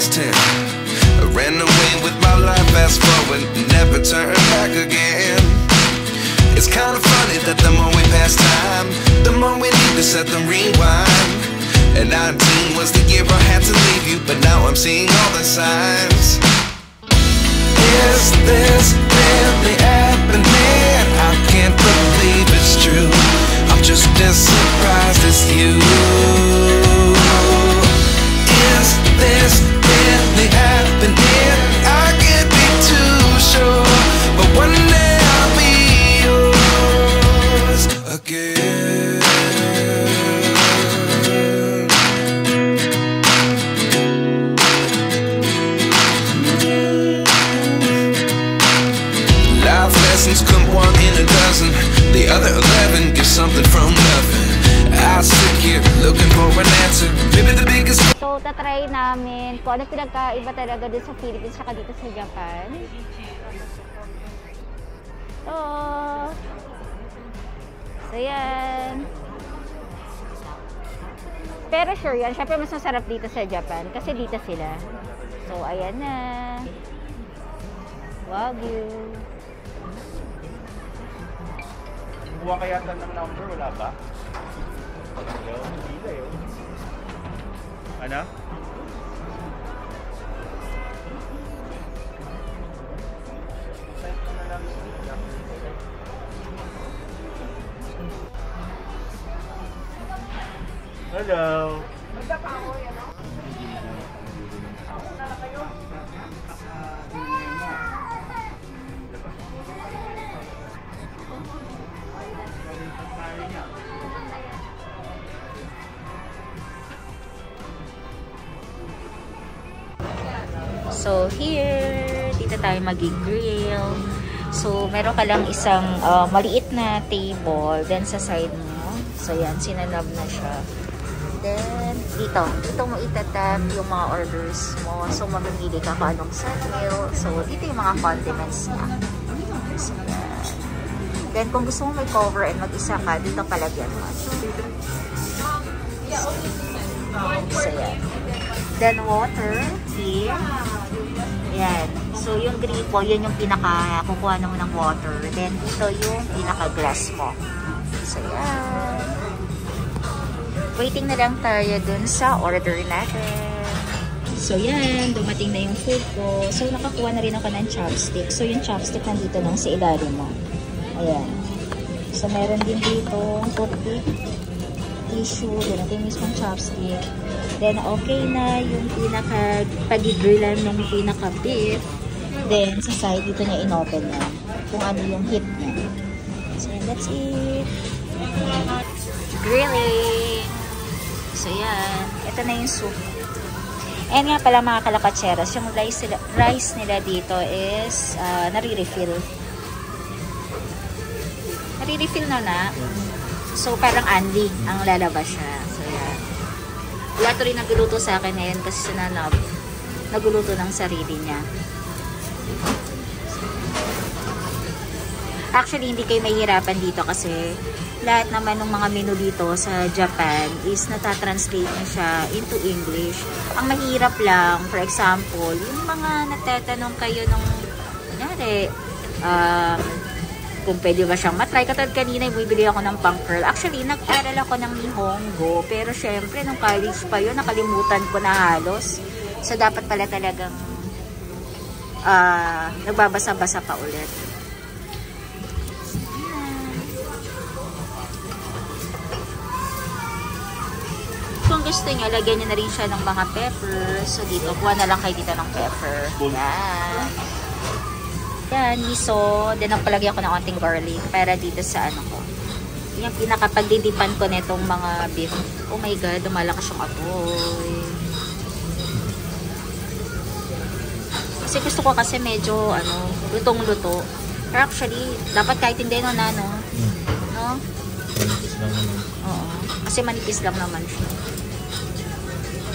past 10. I ran away with my life, fast forward, never turn back again. It's kind of funny that the more we pass time, the more we need to set the rewind. And 19 was the year I had to leave you, but now I'm seeing all the signs. Is this really happening? I can't believe it's true. I'm just as surprised as you. Is this really happening? I can't be too sure, but one day I'll be yours again. Life lessons come one in a dozen. The other 11 give something from nothing. I sit here looking for an answer. Maybe the biggest. So, tatry namin kung ano pinagkaiba talaga dun sa Philippines saka dito sa Japan. So, yan. Pero sure yan, syempre mas masarap dito sa Japan kasi dito sila. So, ayan na. Wagyu. Kuha kaya ng number, wala ba? Hello? Hindi yun. Ano? Hello? So, here, dito tayo mag-grill. So, meron ka lang isang maliit na table. Then, sa side mo. So, yan, sinanab na siya. Then, dito mo itatap yung mga orders mo. So, mamimili ka kung anong set meal. So, dito yung mga condiments niya. So, yan. Then, kung gusto mo may cover and mag-isa ka, dito palagyan mo. So, yan. Then, water here. Yan. So, yung gripo, yun yung kukuha mo ng water. Then, ito yung pinaka-glass mo. So, yan. Waiting na lang tayo dun sa order natin. So, yan. Dumating na yung food ko. So, nakakuha na rin ako ng chopstick. So, yung chopstick nandito lang sa ilalim mo. Ayan. So, meron din dito toothpick, tissue. Then, ito yung mismong chopstick. Then, okay na yung pag-grillan ng pinaka-beef. Then, sa side, dito niya in-open na kung ano yung heat niya. So, that's it. Grilling. So, yan. Ito na yung soup. And nga pala mga kalapatseras, yung rice nila dito is nare-refill. Nare-refill na. So, parang unli ang lalabas siya. So, yan. Wala to rin nagluluto sa akin ngayon kasi sinanab. Nagluluto ng sarili niya. Actually, hindi kayo mahihirapan dito kasi lahat naman ng mga menu dito sa Japan is natatranslate na siya into English. Ang mahirap lang, for example, yung mga natatanong kayo nung, kunyari, kung pwede ba siyang matry. Katulad kanina, bibili ako ng pang curl. Actually, nag-aral ako ng Nihongo. Pero syempre, nung college pa yun, nakalimutan ko na halos. So, dapat pala talagang nagbabasa-basa pa ulit. Kung gusto niya, lagyan niya na rin siya ng mga pepper. So, dito, kuha na lang kayo dito ng pepper. Yan. Yan, miso. Then, nagpalagyan ko ng konting garlic para dito sa ano ko. Yung pinakapagdidipan ko netong mga beef. Oh my God, lumalakas yung apoy. Kasi gusto ko kasi medyo, lutong-luto. Pero actually, dapat kahit hindi no. No? Manipis lang naman. Oo. Kasi manipis lang naman siya.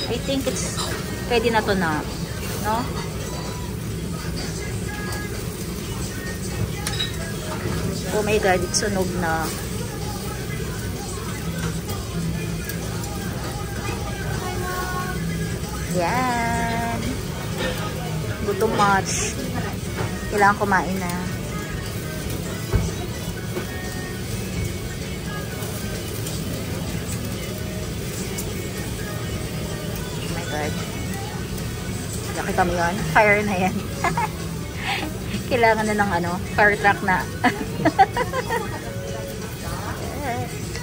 I think it's, pwede na to na. No? Oh my God, it's sunog na. Yan. Too much. Kailangan kumain na. Oh my God. Nakita mo yun? Fire na yan. Kailangan na ng fire truck na.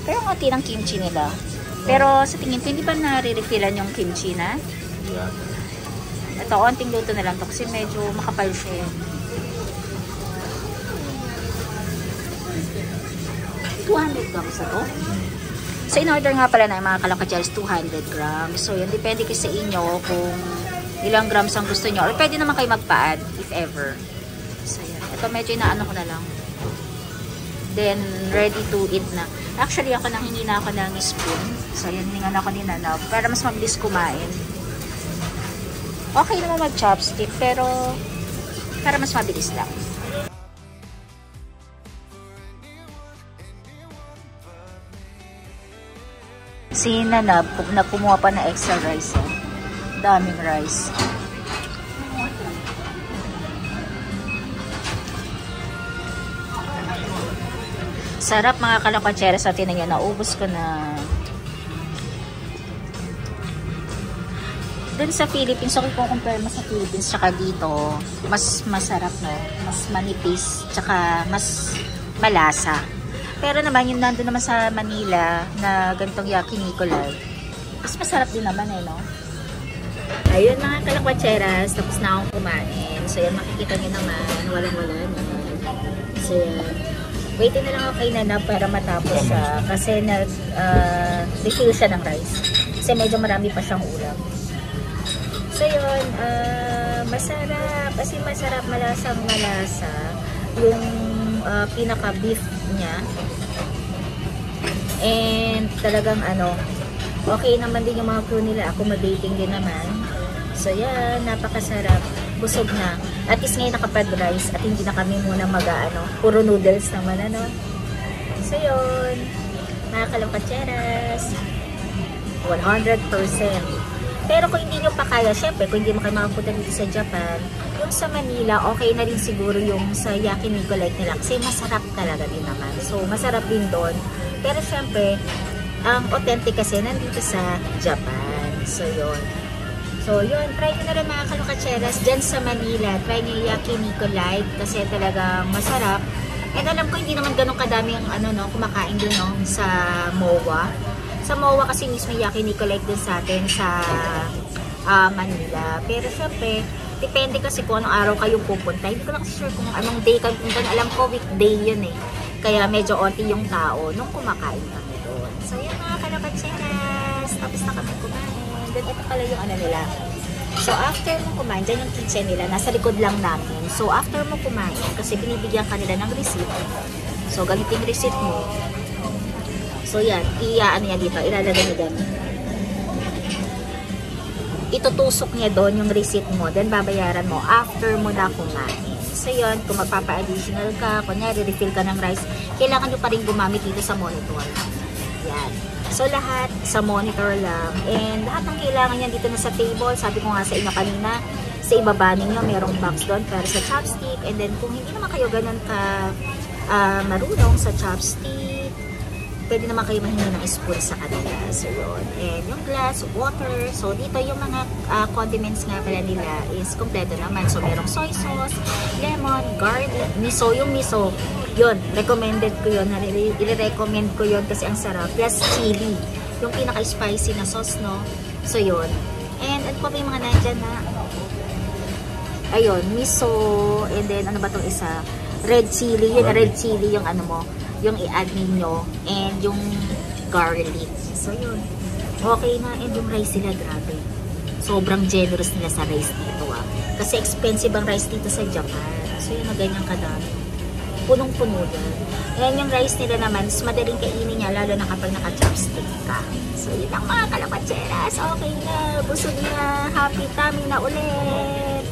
Pero ang konti ng kimchi nila. Pero sa tingin ko, hindi ba nare-refillan yung kimchi na? Yeah. Ito, onting luto na lang to kasi medyo makapal siya. 200 grams na to. So, in-order nga pala na yung mga kalakachels 200 grams. So, yun, depende kasi sa inyo kung ilang grams ang gusto nyo. Or pwede naman kayo magpa-add if ever. So, yun. Ito, medyo inaano ko na lang. Then, ready to eat na. Actually, ako nanghingi na ako ng spoon. So, yun, hiningan ako ni Nana para mas mabilis kumain. Okay naman mag-chopstick, pero para mas mabilis lang. Si Nana, kumuha pa na extra rice. Daming rice. Sarap mga kalakachera sa atin na yan. Naubos ko na. Dun sa Philippines, okay kung compare mo sa Philippines tsaka dito, mas masarap, no? Mas manipis, tsaka mas malasa. Pero naman, yung nandun naman sa Manila na ganitong yakiniku live, mas masarap din naman no? Ayun mga kalakwacheras, tapos na akong kumain. So yan, makikita nyo naman, walang-wala na. So yan, waitin na lang ako kay Nana para matapos siya kasi nag-refill siya ng rice. Kasi medyo marami pa siyang ulam. So yun, masarap. Kasi masarap, malasang-malasa. Yung pinaka-beef niya. And talagang okay naman din yung mga crew nila. Accommodating din naman. So yan, napakasarap. Busog na. At least ngayon nakapad rice at hindi na kami muna puro noodles naman So yun, mga kalakwacheras, 100%. Pero kung hindi nyo pa kaya, syempre, kung hindi mo kayo makapunta dito sa Japan, yung sa Manila, okay na rin siguro yung sa yakiniku like nila. Kasi masarap talaga din naman. So, masarap din doon. Pero syempre, ang authentic kasi nandito sa Japan. So, yun. So, yun. Try nyo na rin mga kalakwacheras dyan sa Manila. Try nyo yung yakiniku like kasi talagang masarap. And alam ko, hindi naman ganun kadami yung kumakain doon sa MOA. Sa MOA kasi mismo yakiniku like din sa atin sa Manila. Pero syempre, depende kasi kung anong araw kayong pupunta. Hindi ko na kasi sure kung anong day kayo pupunta. Alam ko weekday yun Kaya medyo onti yung tao nung kumakain kami doon. So yun mga kalakwacheras. Tapos na kami kumain. Then ito pala yung nila. So after mo kumain, dyan yung kitchen nila. Nasa likod lang namin. So after mo kumain, kasi binibigyan ka nila ng receipt. So ganito yung receipt mo. So yan, yan dito, ilalagay niya doon. Itutusok niya doon yung receipt mo, then babayaran mo after mo na kumain. So yun, kung magpapa-additional ka, kunyari refill ka ng rice, kailangan nyo pa rin gumamit dito sa monitor. Yan. So lahat sa monitor lang. And lahat ng kailangan yan dito na sa table. Sabi ko nga sa inyo kanina, sa ibaba ninyo merong box doon para sa chopstick. And then kung hindi naman kayo ganun ka marunong sa chopstick, pwede naman kayo mahingi ng spoon sa kanila. So, yun. And yung glass, water. So, dito yung mga condiments nga pala nila is kompleto naman. So, merong soy sauce, lemon, garlic, miso. Yung miso, yun, recommended ko yun. I-recommend ko yun kasi ang sarap. Plus, chili. Yung pinaka-spicy na sauce, no? So, yun. And, ano pa ba yung mga nandyan na? Ayun, miso. And then, ano ba itong isa? Red chili. Yun, red chili yung yung i-add ninyo and yung garlic. So yun, okay na. And yung rice nila, grabe, sobrang generous nila sa rice dito kasi expensive ang rice dito sa Japan. So yun, na ganyan kadami, punong-puno yan. And yung rice nila naman, madaling kainin niya lalo na kapag naka-chopstick ka. So yun ang mga kalakwacheras. Okay na, busog na, happy tummy na ulit.